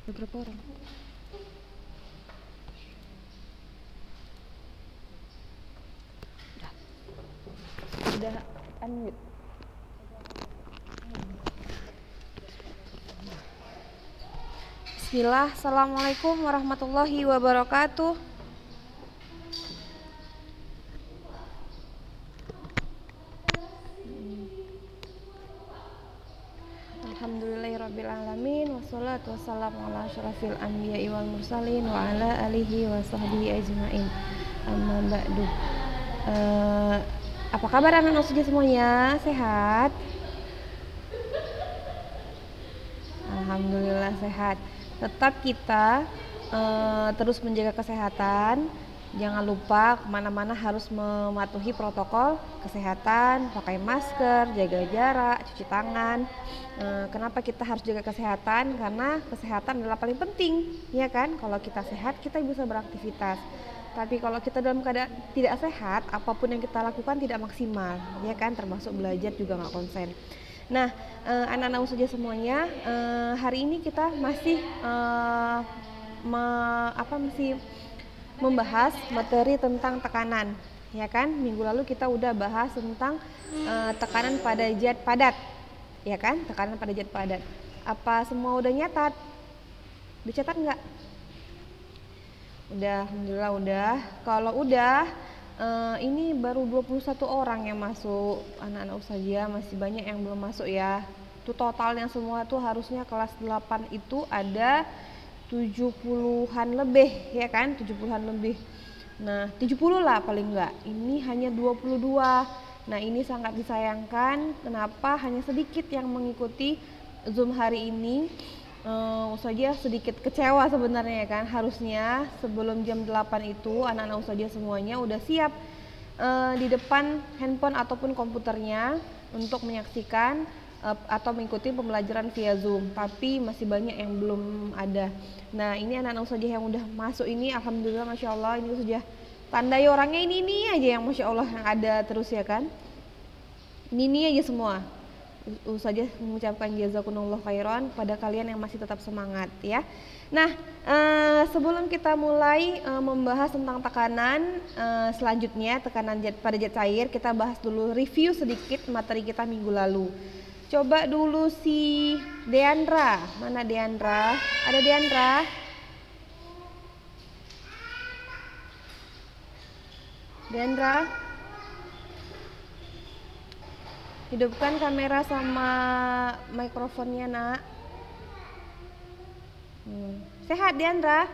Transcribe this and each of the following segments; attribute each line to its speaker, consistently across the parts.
Speaker 1: Ada berapa orang? Udah unmute. Bismillah, Assalamualaikum warahmatullahi wabarakatuh. Alhamdulillahirrabbilalamin. Wassalatu wassalamu ala asyrafil anbiya'i wal mursalin wa ala alihi wa sahbihi ajma'in. Amma ba'du. Apa kabar anak-anak suci semuanya? Sehat? Alhamdulillah sehat. Tetap kita terus menjaga kesehatan. Jangan lupa kemana-mana harus mematuhi protokol kesehatan, pakai masker, jaga jarak, cuci tangan. Kenapa kita harus jaga kesehatan? Karena kesehatan adalah paling penting, ya kan? Kalau kita sehat, kita bisa beraktivitas. Tapi kalau kita dalam keadaan tidak sehat, apapun yang kita lakukan tidak maksimal, ya kan? Termasuk belajar juga nggak konsen. Nah, anak-anak saja semuanya, hari ini kita masih masih membahas materi tentang tekanan, ya kan? Minggu lalu kita udah bahas tentang tekanan pada zat padat, ya kan? Tekanan pada zat padat. Apa semua udah nyatat? Dicatat nggak? Udah, alhamdulillah udah. Kalau udah, ini baru 21 orang yang masuk, anak-anak ustazah, masih banyak yang belum masuk ya. Itu totalnya semua tuh harusnya kelas 8 itu ada 70-an lebih, ya kan? 70-an lebih. Nah, 70 lah paling enggak. Ini hanya 22. Nah, ini sangat disayangkan. Kenapa hanya sedikit yang mengikuti Zoom hari ini? Ustazah sedikit kecewa sebenarnya, ya kan? Harusnya sebelum jam 8 itu anak-anak ustazah semuanya udah siap di depan handphone ataupun komputernya untuk menyaksikan atau mengikuti pembelajaran via Zoom, tapi masih banyak yang belum ada. Nah, ini anak-anak ustazah yang udah masuk ini, alhamdulillah, masya Allah, ini sudah tandai orangnya ini aja yang masya Allah yang ada terus, ya kan? Ini aja semua. Ustazah mengucapkan jazakumullah khairan pada kalian yang masih tetap semangat, ya. Nah, sebelum kita mulai membahas tentang tekanan selanjutnya, tekanan pada zat cair, kita bahas dulu review sedikit materi kita minggu lalu. Coba dulu si Deandra, mana Deandra? Ada Deandra? Deandra? Hidupkan kamera sama mikrofonnya, nak. Sehat, Deandra?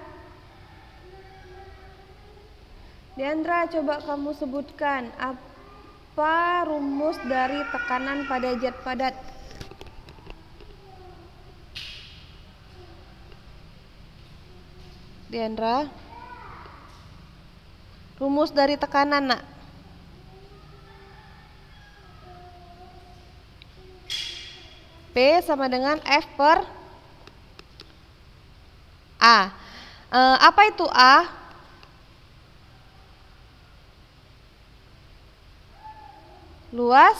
Speaker 1: Deandra, coba kamu sebutkan apa rumus dari tekanan pada zat padat? Deandra, rumus dari tekanan, nak. P sama dengan F per A. Apa itu A? Luas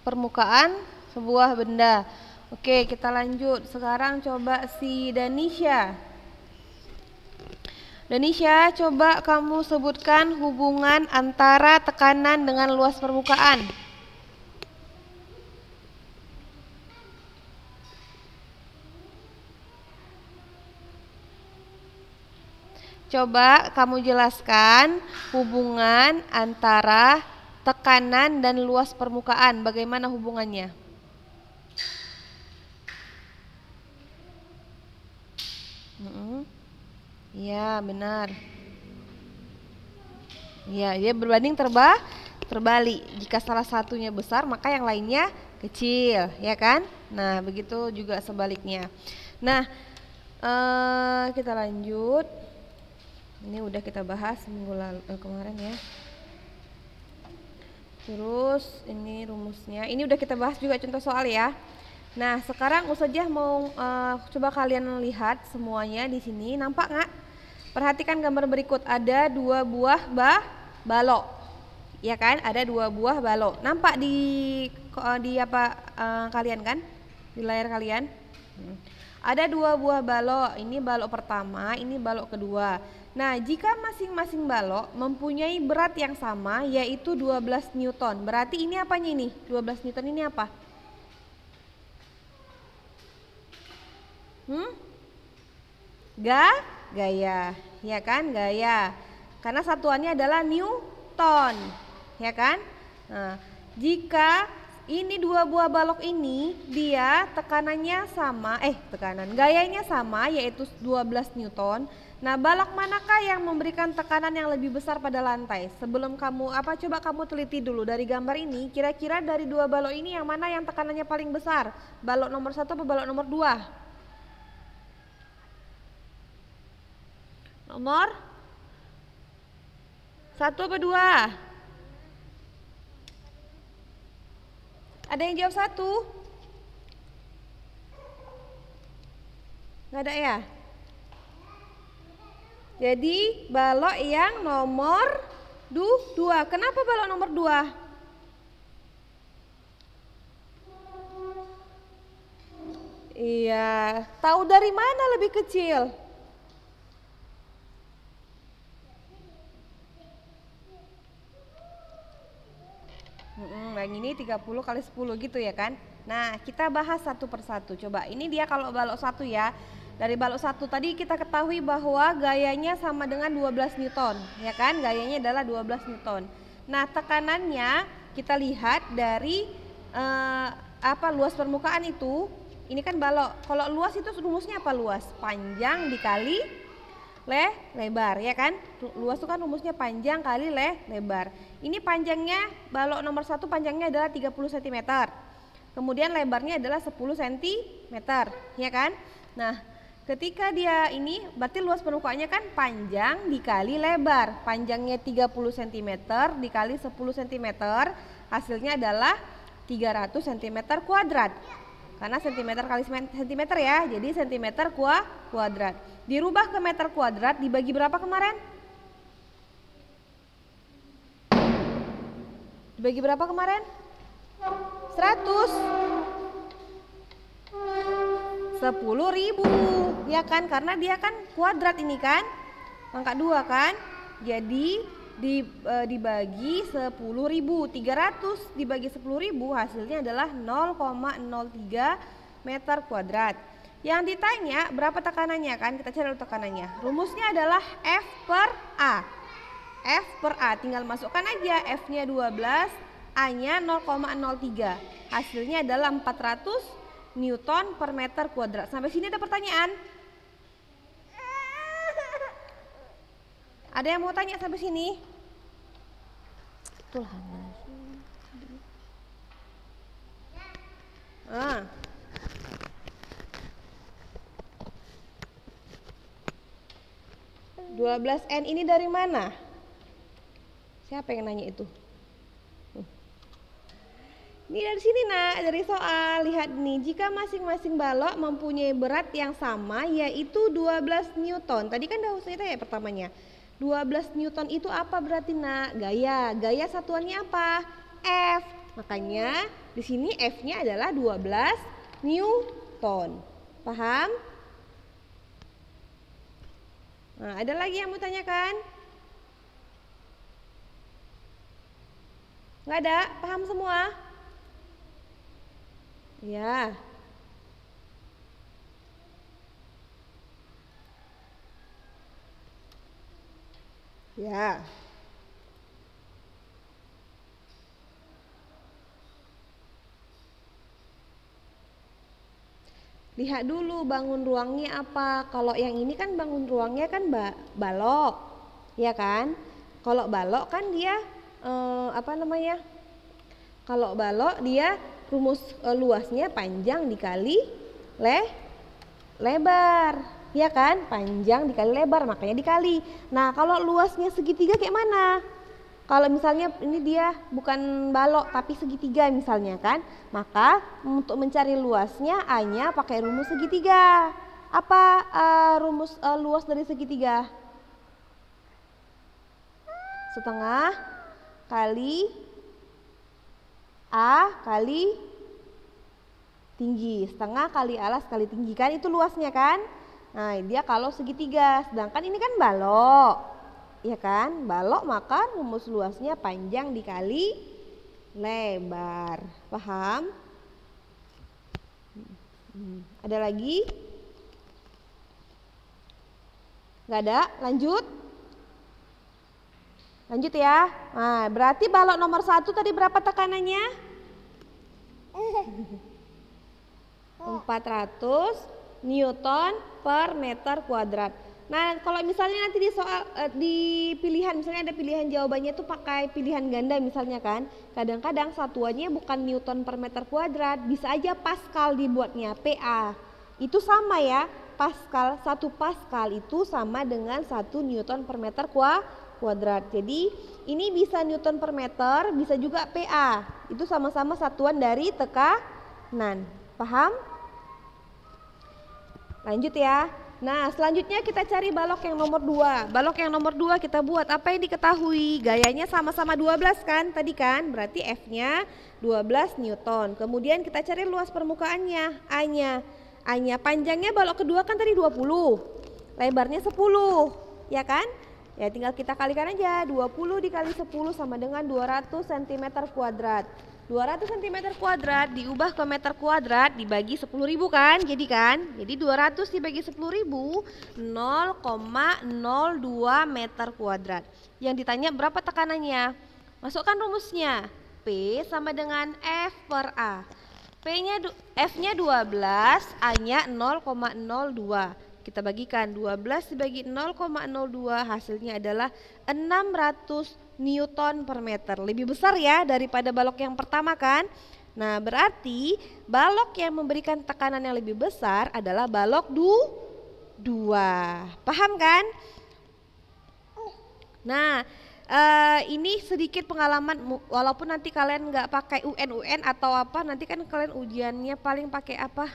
Speaker 1: permukaan sebuah benda. Oke, kita lanjut. Sekarang coba si Danisha. Danisha, coba kamu sebutkan hubungan antara tekanan dengan luas permukaan. Coba kamu jelaskan hubungan antara tekanan dan luas permukaan. Bagaimana hubungannya? Iya, benar. Iya, dia berbanding terbalik. Jika salah satunya besar, maka yang lainnya kecil, ya kan? Nah, begitu juga sebaliknya. Nah, kita lanjut. Ini udah kita bahas minggu lalu kemarin, ya. Terus ini rumusnya. Ini udah kita bahas juga contoh soal, ya. Nah, sekarang ustazah mau coba kalian lihat semuanya di sini. Nampak nggak? Perhatikan gambar berikut. Ada 2 buah balok, ya kan? Ada 2 buah balok. Nampak di apa kalian kan? Di layar kalian. Ada 2 buah balok, ini balok pertama, ini balok kedua. Nah, jika masing-masing balok mempunyai berat yang sama, yaitu 12 Newton. Berarti ini apanya ini? 12 Newton ini apa? Gaya, ya kan? Gaya. Karena satuannya adalah Newton, ya kan? Nah, jika ini 2 buah balok ini dia tekanannya sama, gayanya sama yaitu 12 Newton. Nah, balok manakah yang memberikan tekanan yang lebih besar pada lantai? Sebelum kamu coba kamu teliti dulu dari gambar ini, kira-kira dari 2 balok ini yang mana yang tekanannya paling besar? Balok nomor 1 atau balok nomor 2? Nomor 1 apa 2? Ada yang jawab 1? Nggak ada ya? Jadi balok yang nomor 2. Kenapa balok nomor 2? Iya, tahu dari mana lebih kecil? Yang ini 30 kali 10 gitu ya kan. Nah, kita bahas satu persatu. Coba, ini dia kalau balok 1 ya. Dari balok 1 tadi kita ketahui bahwa gayanya sama dengan 12 Newton, ya kan? Gayanya adalah 12 Newton. Nah, tekanannya kita lihat dari luas permukaan itu. Ini kan balok. Kalau luas itu rumusnya apa luas? Panjang dikali lebar, ya kan? Luas itu kan rumusnya panjang kali lebar. Ini panjangnya balok nomor 1 panjangnya adalah 30 cm. Kemudian lebarnya adalah 10 cm, ya kan? Nah, ketika dia ini berarti luas permukaannya kan panjang dikali lebar. Panjangnya 30 cm dikali 10 cm, hasilnya adalah 300 cm kuadrat. Karena cm kali cm ya, jadi cm kuadrat. Dirubah ke meter kuadrat dibagi berapa kemarin? Dibagi berapa kemarin? 100. 10.000, ya kan? Karena dia kan kuadrat ini kan, angka 2 kan? Jadi dibagi 10.000, 300 dibagi 10.000 hasilnya adalah 0,03 meter kuadrat. Yang ditanya berapa tekanannya kan? Kita cari dulu tekanannya. Rumusnya adalah F per A. F per A, tinggal masukkan aja F-nya 12, A-nya 0,03. Hasilnya adalah 400 Newton per meter kuadrat. Sampai sini ada pertanyaan? Ada yang mau tanya sampai sini? Tuhan. 12N ini dari mana? Siapa yang nanya itu? Ini dari sini nak, dari soal. Lihat nih, jika masing-masing balok mempunyai berat yang sama yaitu 12 Newton. Tadi kan udah saya ya pertamanya. 12 Newton itu apa berarti nak? Gaya. Gaya satuannya apa? F. Makanya di sini F-nya adalah 12 Newton. Paham? Nah, ada lagi yang mau tanyakan? Nggak ada? Paham semua? Ya. Ya. Lihat dulu bangun ruangnya apa. Kalau yang ini kan bangun ruangnya kan balok, ya kan? Kalau balok kan dia Kalau balok dia rumus luasnya panjang dikali lebar, ya kan? Panjang dikali lebar, makanya dikali. Nah, kalau luasnya segitiga kayak mana? Kalau misalnya ini dia bukan balok tapi segitiga misalnya kan, maka untuk mencari luasnya A-nya pakai rumus segitiga. Apa rumus luas dari segitiga? Setengah kali A kali tinggi, setengah kali alas kali tinggi kan, itu luasnya kan. Nah dia kalau segitiga, sedangkan ini kan balok, ya kan, balok maka rumus luasnya panjang dikali lebar, paham? Ada lagi? Nggak ada? Lanjut? Lanjut ya. Nah berarti balok nomor 1 tadi berapa tekanannya? 400 Newton per meter kuadrat. Nah kalau misalnya nanti di soal di pilihan, misalnya ada pilihan jawabannya itu pakai pilihan ganda misalnya kan, kadang-kadang satuannya bukan Newton per meter kuadrat, bisa aja Pascal dibuatnya, PA. Itu sama ya, Pascal, 1 Pascal itu sama dengan 1 Newton per meter kuadrat. Jadi ini bisa Newton per meter, bisa juga PA. Itu sama-sama satuan dari tekanan. Paham? Lanjut ya. Nah selanjutnya kita cari balok yang nomor 2. Balok yang nomor 2 kita buat apa yang diketahui? Gayanya sama-sama 12 kan tadi kan, berarti F-nya 12 Newton. Kemudian kita cari luas permukaannya, A-nya. A-nya panjangnya balok kedua kan tadi 20, lebarnya 10, ya kan? Ya tinggal kita kalikan aja, 20 dikali 10 sama dengan 200 cm kuadrat. 200 cm kuadrat diubah ke meter kuadrat dibagi 10.000 kan, jadi 200 dibagi 10.000 0,02 meter kuadrat. Yang ditanya berapa tekanannya? Masukkan rumusnya, P sama dengan F per A. F-nya 12, A-nya 0,02. Kita bagikan 12 dibagi 0,02, hasilnya adalah 600 Newton per meter. Lebih besar ya daripada balok yang pertama kan. Nah berarti balok yang memberikan tekanan yang lebih besar adalah balok 2. Paham kan? Nah ini sedikit pengalaman, walaupun nanti kalian nggak pakai UN atau apa, nanti kan kalian ujiannya paling pakai apa,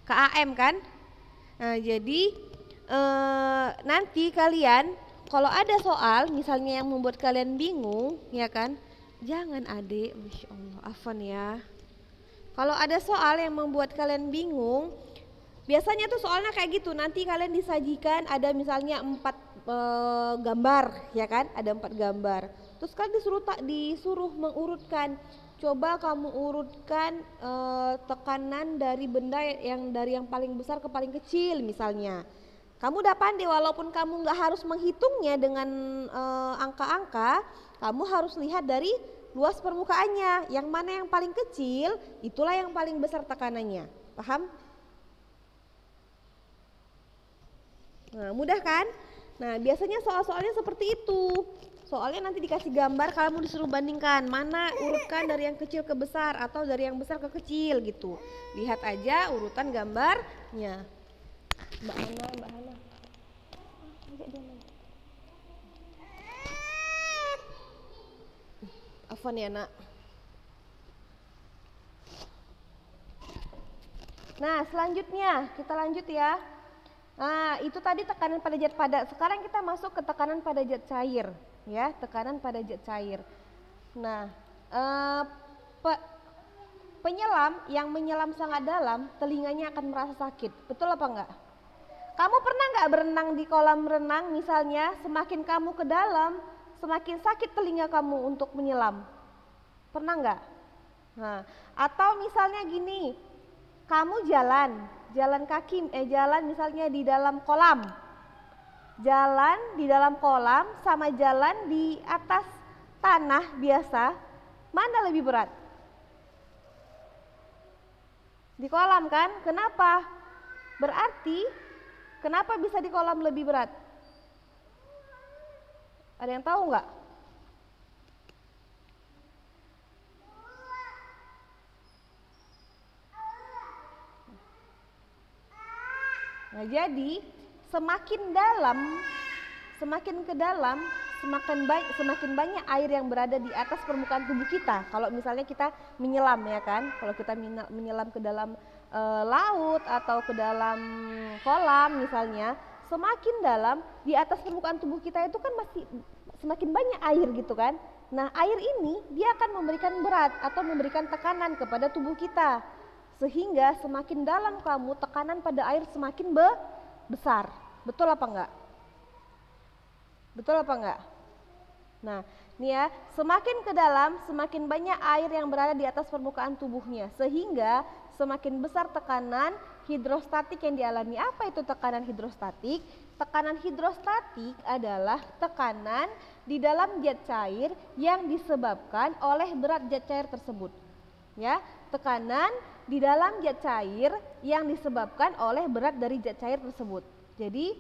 Speaker 1: KAM kan. Nah jadi nanti kalian kalau ada soal misalnya yang membuat kalian bingung, ya kan, jangan adik, Masya Allah, afwan ya. Kalau ada soal yang membuat kalian bingung, biasanya tuh soalnya kayak gitu, nanti kalian disajikan ada misalnya 4 gambar, ya kan, ada 4 gambar. Terus kalian disuruh mengurutkan, coba kamu urutkan tekanan dari benda yang dari yang paling besar ke paling kecil misalnya. Kamu udah pandai, walaupun kamu nggak harus menghitungnya dengan angka-angka, kamu harus lihat dari luas permukaannya. Yang mana yang paling kecil, itulah yang paling besar tekanannya. Paham? Nah, mudah kan? Nah, biasanya soal-soalnya seperti itu. Soalnya nanti dikasih gambar, kamu disuruh bandingkan mana urutkan dari yang kecil ke besar atau dari yang besar ke kecil gitu. Lihat aja urutan gambarnya. Mbak Hana. Afwan ya nak. Nah selanjutnya kita lanjut ya. Nah itu tadi tekanan pada zat padat. Sekarang kita masuk ke tekanan pada zat cair, ya, tekanan pada zat cair. Nah penyelam yang menyelam sangat dalam, telinganya akan merasa sakit. Betul apa enggak? Kamu pernah nggak berenang di kolam renang misalnya, semakin kamu ke dalam, semakin sakit telinga kamu untuk menyelam. Pernah nggak? Nah, atau misalnya gini, kamu jalan kaki, jalan misalnya di dalam kolam. Jalan di dalam kolam sama jalan di atas tanah biasa, mana lebih berat? Di kolam kan? Kenapa? Berarti kenapa bisa di kolam lebih berat? Ada yang tahu nggak? Nah jadi semakin ke dalam, semakin banyak air yang berada di atas permukaan tubuh kita. Kalau misalnya kita menyelam, ya kan, kalau kita menyelam ke dalam laut atau ke dalam kolam misalnya, semakin dalam di atas permukaan tubuh kita itu kan masih semakin banyak air gitu kan. Nah air ini dia akan memberikan berat atau memberikan tekanan kepada tubuh kita. sehingga semakin dalam kamu, tekanan pada air semakin besar. Betul apa enggak? Betul apa enggak? Nah, ini ya, semakin ke dalam, semakin banyak air yang berada di atas permukaan tubuhnya, sehingga semakin besar tekanan hidrostatik yang dialami. Apa itu tekanan hidrostatik? Tekanan hidrostatik adalah tekanan di dalam zat cair yang disebabkan oleh berat zat cair tersebut. Ya, tekanan di dalam zat cair yang disebabkan oleh berat dari zat cair tersebut. Jadi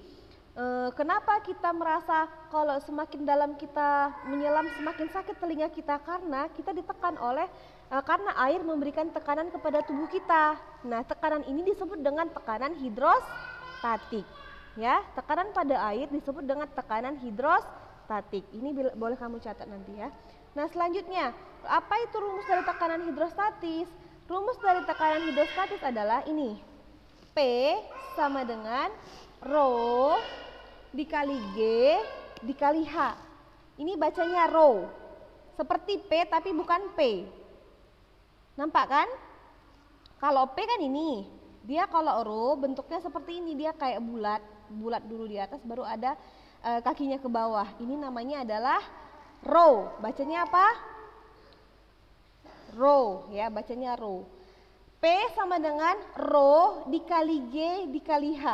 Speaker 1: kenapa kita merasa kalau semakin dalam kita menyelam semakin sakit telinga kita? Karena kita ditekan oleh karena air memberikan tekanan kepada tubuh kita. Nah, tekanan ini disebut dengan tekanan hidrostatik. Ya, tekanan pada air disebut dengan tekanan hidrostatik. Ini boleh kamu catat nanti ya. Nah, selanjutnya, apa itu rumus dari tekanan hidrostatis? Rumus dari tekanan hidrostatis adalah ini. P sama dengan Rho dikali G dikali H. Ini bacanya Rho. Seperti P tapi bukan P. Nampak kan? Kalau P kan ini. Dia kalau Rho bentuknya seperti ini, dia kayak bulat dulu di atas baru ada kakinya ke bawah. Ini namanya adalah Rho. Bacanya apa? Rho ya, bacanya Rho. P sama dengan Rho dikali G dikali H.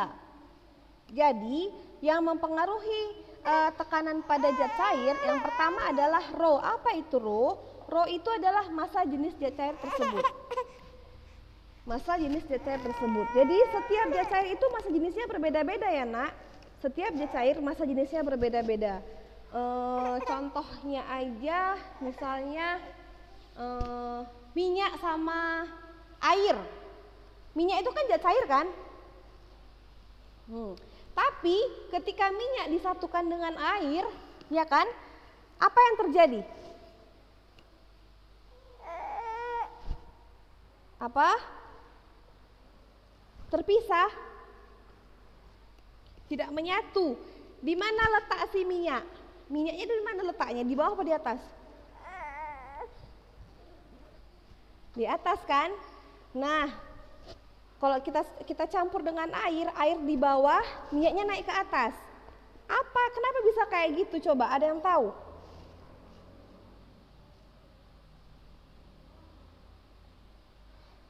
Speaker 1: Jadi yang mempengaruhi tekanan pada zat cair yang pertama adalah Rho. Apa itu Rho? Rho itu adalah massa jenis zat cair tersebut. Massa jenis zat cair tersebut. Jadi setiap zat cair itu massa jenisnya berbeda-beda ya nak. Setiap zat cair massa jenisnya berbeda-beda. Contohnya aja misalnya minyak sama air. Minyak itu kan zat cair kan? Tapi ketika minyak disatukan dengan air, ya kan? Apa yang terjadi? Apa? Terpisah. Tidak menyatu. Di mana letak si minyak? Minyaknya di mana letaknya? Di bawah apa di atas? Di atas kan? Nah, kalau kita campur dengan air di bawah, minyaknya naik ke atas. Apa? Kenapa bisa kayak gitu? Coba ada yang tahu?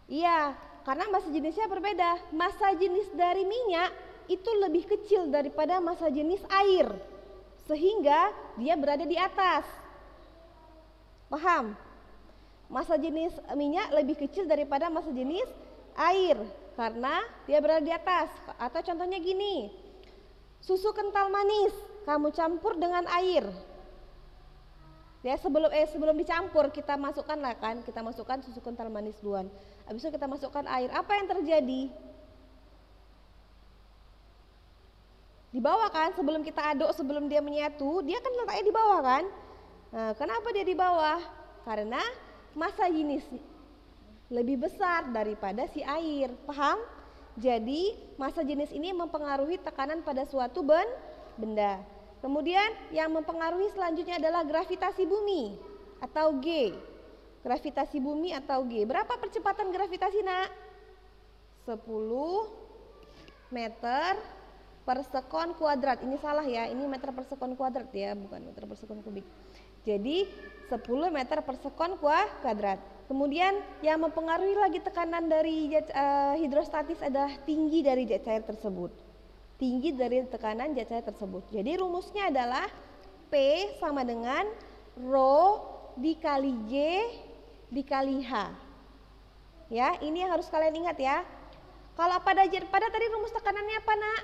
Speaker 1: Iya, karena massa jenisnya berbeda. Massa jenis dari minyak itu lebih kecil daripada massa jenis air, sehingga dia berada di atas. Paham? Massa jenis minyak lebih kecil daripada massa jenis air karena dia berada di atas. Atau contohnya gini, susu kental manis kamu campur dengan air. Ya, sebelum dicampur kita masukkan lah kan, kita masukkan susu kental manis duluan. Habis itu kita masukkan air. Apa yang terjadi? Di bawah kan, sebelum kita aduk, sebelum dia menyatu, dia kan letaknya di bawah kan? Nah, kenapa dia di bawah? Karena massa jenis lebih besar daripada si air. Paham? Jadi massa jenis ini mempengaruhi tekanan pada suatu benda. Kemudian yang mempengaruhi selanjutnya adalah gravitasi bumi atau G. Gravitasi bumi atau G. Berapa percepatan gravitasi nak? 10 meter per sekon kuadrat. Ini salah ya, ini meter per sekon kuadrat ya, bukan meter per sekon kubik. Jadi 10 meter per sekon kuadrat. Kemudian yang mempengaruhi lagi tekanan dari hidrostatis adalah tinggi dari zat cair tersebut. Tinggi dari tekanan zat cair tersebut. Jadi rumusnya adalah P sama dengan Rho dikali G dikali H. Ya, ini yang harus kalian ingat ya. Kalau pada tadi rumus tekanannya apa nak?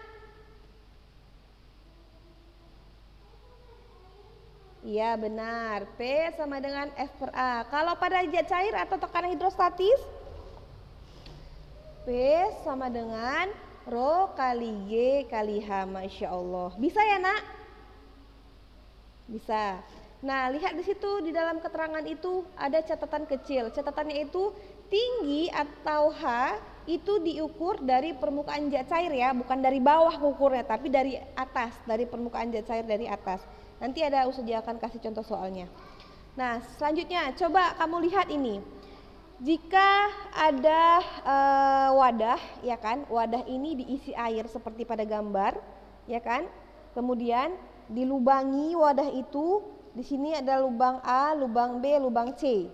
Speaker 1: Iya benar, P sama dengan F per A. Kalau pada zat cair atau tekanan hidrostatis, P sama dengan Rho kali G kali H. Masya Allah. Bisa ya nak? Bisa. Nah, lihat di situ di dalam keterangan itu ada catatan kecil. Catatannya itu tinggi atau H itu diukur dari permukaan zat cair ya, bukan dari bawah ukurnya, tapi dari atas, dari permukaan zat cair dari atas. Nanti ada Ustazah akan kasih contoh soalnya. Nah, selanjutnya coba kamu lihat ini. Jika ada wadah, ya kan, wadah ini diisi air seperti pada gambar, ya kan. Kemudian dilubangi wadah itu, di sini ada lubang A, lubang B, lubang C.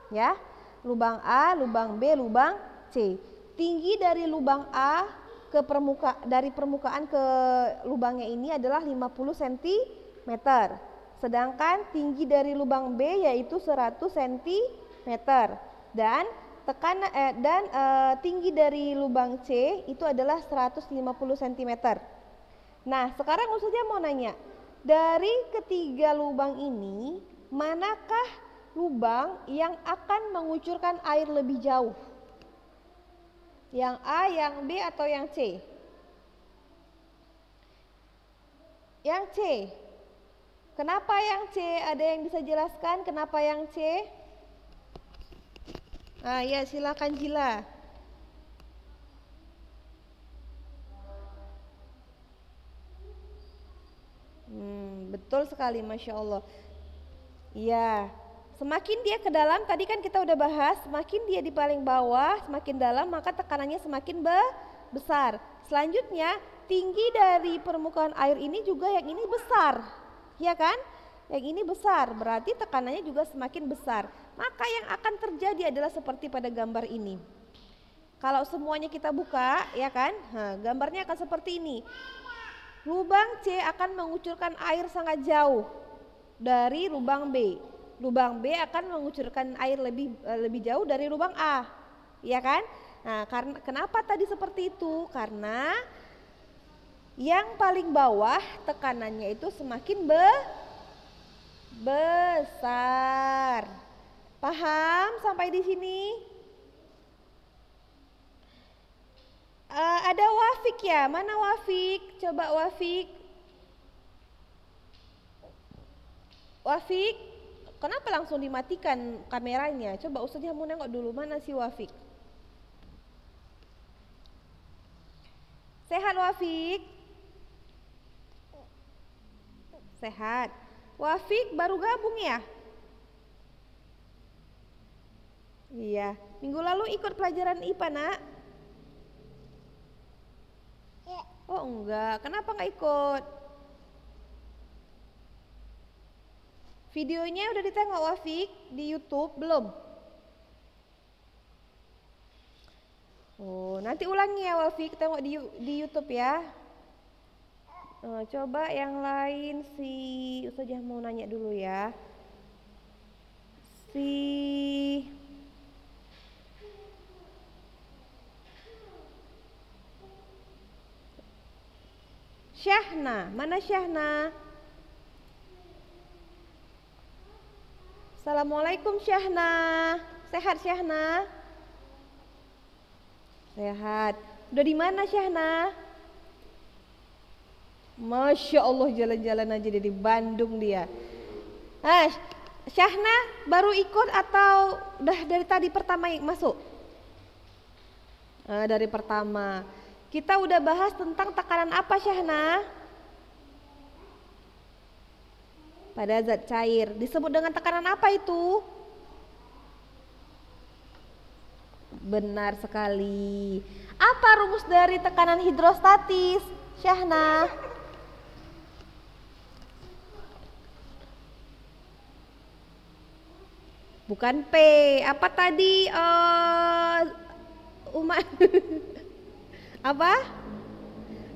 Speaker 1: Ya, lubang A, lubang B, lubang C. Tinggi dari lubang A ke dari permukaan ke lubangnya ini adalah 50 cm. Sedangkan tinggi dari lubang B yaitu 100 cm. Dan tinggi dari lubang C itu adalah 150 cm. Nah, sekarang Ustazah mau nanya, dari ketiga lubang ini, manakah lubang yang akan mengucurkan air lebih jauh? Yang A, yang B, atau yang C? Yang C. Kenapa yang C? Ada yang bisa jelaskan kenapa yang C? Ah ya, silakan Jila. Betul sekali, Masya Allah. Iya, semakin dia ke dalam, tadi kan kita udah bahas, semakin dia di paling bawah, semakin dalam, maka tekanannya semakin besar. Selanjutnya, tinggi dari permukaan air ini juga yang ini besar, ya kan? Yang ini besar, berarti tekanannya juga semakin besar. Maka yang akan terjadi adalah seperti pada gambar ini. Kalau semuanya kita buka, ya kan? Nah, gambarnya akan seperti ini. Lubang C akan mengucurkan air sangat jauh dari lubang B. Lubang B akan mengucurkan air lebih jauh dari lubang A, ya kan? Nah, kenapa tadi seperti itu? Karena yang paling bawah tekanannya itu semakin besar. Paham sampai di sini? Ada Wafik ya? Mana Wafik? Coba Wafik. Wafik, kenapa langsung dimatikan kameranya? Coba Ustazah mau nengok dulu, mana si Wafik? Sehat Wafik? Sehat. Wafik baru gabung ya? Iya. Minggu lalu ikut pelajaran IPA, Nak? Oh enggak, kenapa nggak ikut? Videonya udah ditengok Wafik di YouTube belum? Oh, nanti ulangi ya Wafik, tengok di YouTube ya. Coba yang lain, si Ustazah mau nanya dulu ya. Si Syahna, mana Syahna? Assalamualaikum Syahna. Sehat Syahna? Sehat. Udah di mana Syahna? Masya Allah, jalan-jalan aja di Bandung dia. Syahna baru ikut atau udah dari tadi pertama masuk? Dari pertama. Kita udah bahas tentang tekanan apa Syahna? Pada zat cair. Disebut dengan tekanan apa itu? Benar sekali. Apa rumus dari tekanan hidrostatis, Syahna? Bukan P. Apa tadi? Umat. Apa?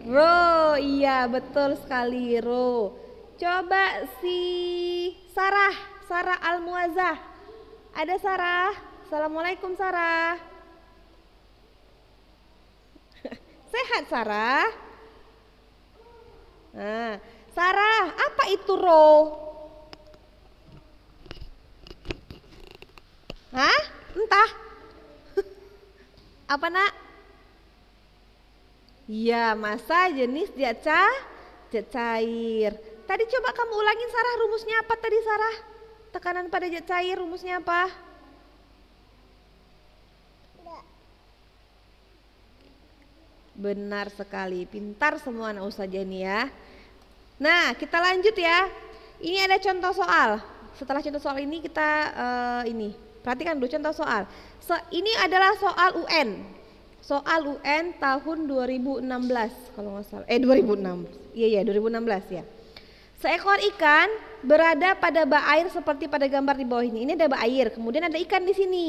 Speaker 1: Rho. Iya, betul sekali, Rho. Coba si Sarah Al-Muazzah. Ada Sarah? Assalamualaikum Sarah. Sehat Sarah? Nah, Sarah, apa itu Rho? Hah? Entah. Apa Nak? Iya, massa jenis zat cair. Tadi coba kamu ulangin Sarah, rumusnya apa tadi Sarah? Tekanan pada zat cair rumusnya apa? Benar sekali, pintar semua anak Ustazah ini ya. Nah, kita lanjut ya. Ini ada contoh soal. Setelah contoh soal ini kita Perhatikan dulu contoh soal. Ini adalah soal UN. Soal UN tahun 2016 kalau nggak salah. 2006. Iya 2016 ya. Seekor ikan berada pada bak air seperti pada gambar di bawah ini. Ini ada bak air, kemudian ada ikan di sini.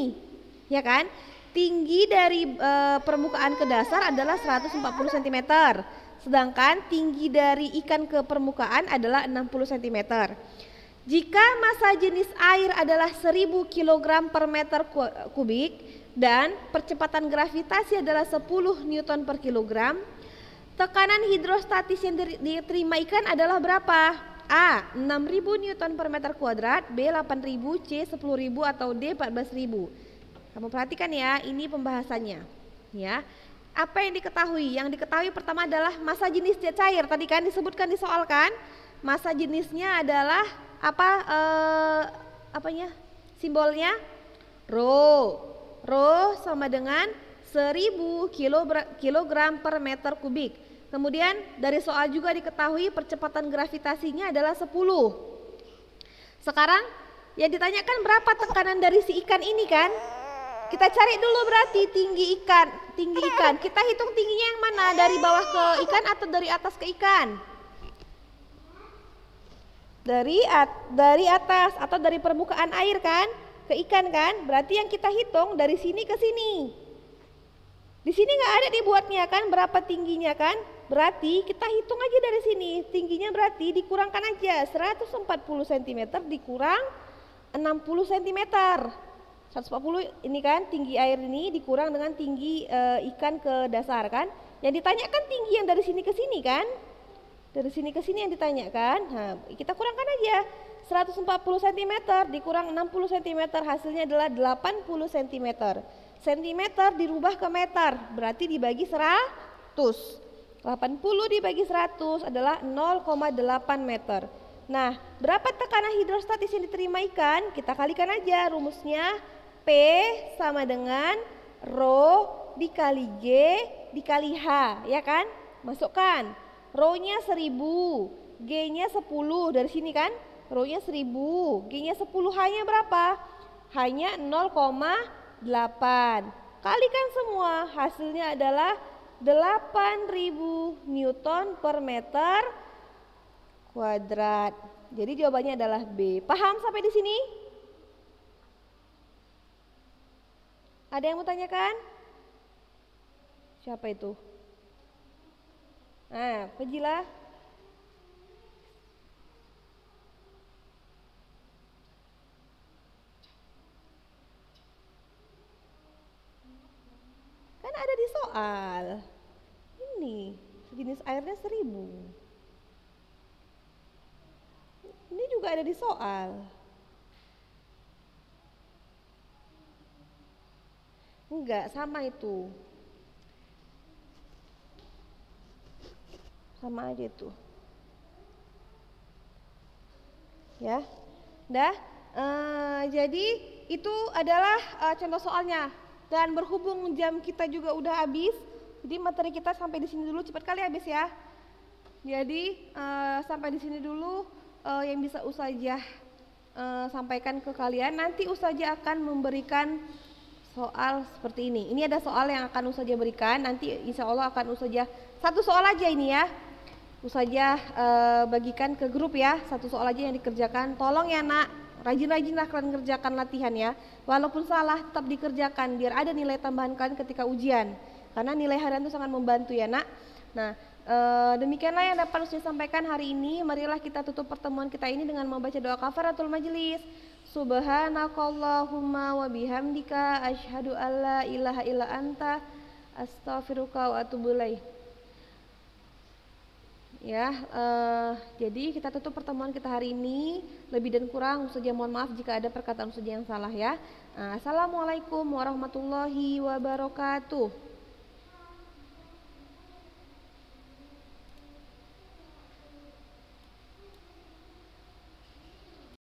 Speaker 1: Ya kan? Tinggi dari permukaan ke dasar adalah 140 cm. Sedangkan tinggi dari ikan ke permukaan adalah 60 cm. Jika massa jenis air adalah 1000 kg per meter kubik dan percepatan gravitasi adalah 10 Newton per kilogram, tekanan hidrostatis yang diterima ikan adalah berapa? A. 6000 Newton per meter kuadrat, B. 8000, C. 10000 atau D. 14000. Kamu perhatikan ya, ini pembahasannya. Ya, apa yang diketahui? Yang diketahui pertama adalah massa jenis cair. Tadi kan disebutkan di soal kan, massa jenisnya adalah apa? Apanya? Simbolnya rho. Rho sama dengan 1000 kg per meter kubik. Kemudian dari soal juga diketahui percepatan gravitasinya adalah 10. Sekarang yang ditanyakan berapa tekanan dari si ikan ini kan? Kita cari dulu berarti tinggi ikan. Kita hitung tingginya yang mana? Dari bawah ke ikan atau dari atas ke ikan? Dari atas atau dari permukaan air kan? Ke ikan kan? Berarti yang kita hitung dari sini ke sini. Di sini nggak ada dibuatnya kan? Berapa tingginya kan? Berarti kita hitung aja dari sini. Tingginya berarti dikurangkan aja 140 cm dikurang 60 cm. 140 ini kan tinggi air ini dikurang dengan tinggi ikan ke dasar kan? Yang ditanyakan tinggi yang dari sini ke sini kan? Dari sini ke sini yang ditanyakan. Nah, kita kurangkan aja 140 cm dikurang 60 cm hasilnya adalah 80 cm. Sentimeter dirubah ke meter berarti dibagi 100. 80 dibagi 100 adalah 0,8 meter. Nah, berapa tekanan hidrostatis yang diterima ikan? Kita kalikan aja rumusnya. P sama dengan rho dikali G dikali H, ya kan? Masukkan. Rho-nya 1000, G-nya 10 dari sini kan? Rho-nya 1000, G-nya 10, H-nya berapa? H-nya 0,8. Kalikan semua, hasilnya adalah 8000 Newton per meter kuadrat. Jadi jawabannya adalah B. Paham sampai di sini? Ada yang mau tanyakan? Siapa itu? Nah, Fajila. Kan ada di soal. Ini jenis airnya 1000. Ini juga ada di soal. Enggak, sama itu. Sama aja itu. Ya. Dah. Jadi itu adalah contoh soalnya. Dan berhubung jam kita juga udah habis, jadi materi kita sampai di sini dulu, cepat kali habis ya. Jadi sampai di sini dulu yang bisa Ustazah sampaikan ke kalian. Nanti Ustazah akan memberikan soal seperti ini. Ini ada soal yang akan Ustazah berikan. Nanti insya Allah akan Ustazah satu soal aja ini ya. Ustazah bagikan ke grup ya. Satu soal aja yang dikerjakan. Tolong ya nak, rajin-rajinlah kalian kerjakan latihan ya. Walaupun salah tetap dikerjakan biar ada nilai tambahan kalian ketika ujian. Karena nilai harian itu sangat membantu ya nak. Nah, demikianlah yang dapat saya sampaikan hari ini. Marilah kita tutup pertemuan kita ini dengan membaca doa kafaratul majelis. Subhanakallahumma wa bihamdika asyhadu alla ilaha illa anta astaghfiruka wa atubu ilaik. Ya, jadi kita tutup pertemuan kita hari ini. Lebih dan kurang Ustazah mohon maaf jika ada perkataan Ustazah yang salah ya. Assalamualaikum warahmatullahi wabarakatuh.